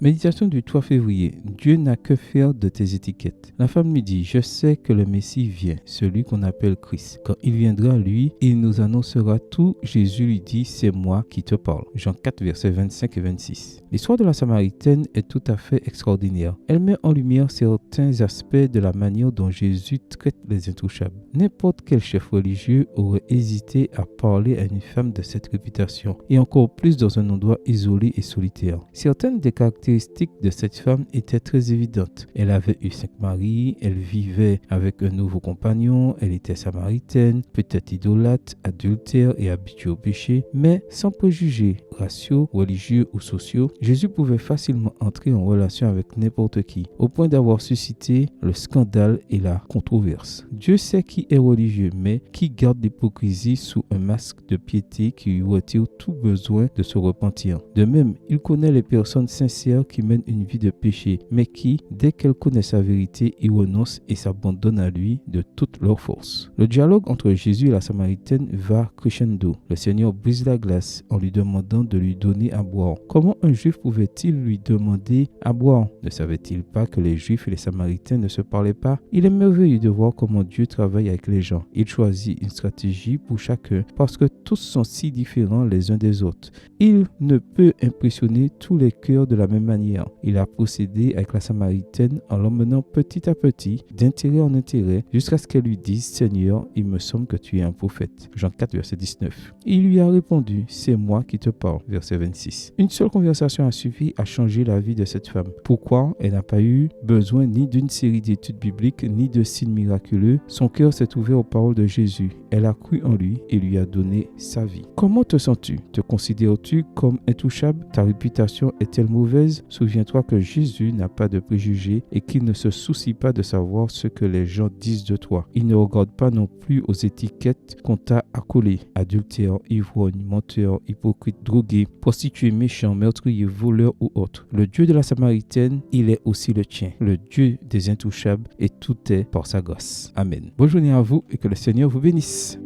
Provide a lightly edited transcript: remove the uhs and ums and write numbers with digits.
Méditation du 3 février. Dieu n'a que faire de tes étiquettes. La femme lui dit, je sais que le Messie vient, celui qu'on appelle Christ. Quand il viendra, lui, il nous annoncera tout. Jésus lui dit, c'est moi qui te parle. Jean 4, versets 25 et 26. L'histoire de la Samaritaine est tout à fait extraordinaire. Elle met en lumière certains aspects de la manière dont Jésus traite les intouchables. N'importe quel chef religieux aurait hésité à parler à une femme de cette réputation, et encore plus dans un endroit isolé et solitaire. Certaines des caractéristiques de cette femme étaient très évidentes. Elle avait eu 5 maris, elle vivait avec un nouveau compagnon, elle était samaritaine, peut-être idolâtre, adultère et habituée au péché, mais sans préjugés raciaux, religieux ou sociaux, Jésus pouvait facilement entrer en relation avec n'importe qui, au point d'avoir suscité le scandale et la controverse. Dieu sait qui est religieux, mais qui garde l'hypocrisie sous un masque de piété qui lui retire tout besoin de se repentir. De même, il connaît les personnes sincères qui mènent une vie de péché, mais qui, dès qu'elles connaissent la vérité, y renoncent et s'abandonnent à lui de toute leur force. Le dialogue entre Jésus et la Samaritaine va crescendo. Le Seigneur brise la glace en lui demandant de lui donner à boire. Comment un Juif pouvait-il lui demander à boire? Ne savait-il pas que les Juifs et les Samaritains ne se parlaient pas? Il est merveilleux de voir comment Dieu travaille avec les gens. Il choisit une stratégie pour chacun parce que tous sont si différents les uns des autres. Il ne peut impressionner tous les cœurs de la même manière. Il a procédé avec la Samaritaine en l'emmenant petit à petit, d'intérêt en intérêt, jusqu'à ce qu'elle lui dise, Seigneur, il me semble que tu es un prophète. Jean 4, verset 19. Il lui a répondu, c'est moi qui te parle. Verset 26. Une seule conversation a suffi à changer la vie de cette femme. Pourquoi? Elle n'a pas eu besoin ni d'une série d'études bibliques, ni de signes miraculeux. Son cœur s'est ouvert aux paroles de Jésus. Elle a cru en lui et lui a donné sa vie. Comment te sens-tu? Te considères-tu comme intouchable? Ta réputation est-elle mauvaise? Souviens-toi que Jésus n'a pas de préjugés et qu'il ne se soucie pas de savoir ce que les gens disent de toi. Il ne regarde pas non plus aux étiquettes qu'on t'a accolées. Adultère, ivrogne, menteur, hypocrite, drogué, prostitué, méchant, meurtrier, voleur ou autre. Le Dieu de la Samaritaine, il est aussi le tien. Le Dieu des intouchables, et tout est par sa grâce. Amen. Bonne journée à vous et que le Seigneur vous bénisse.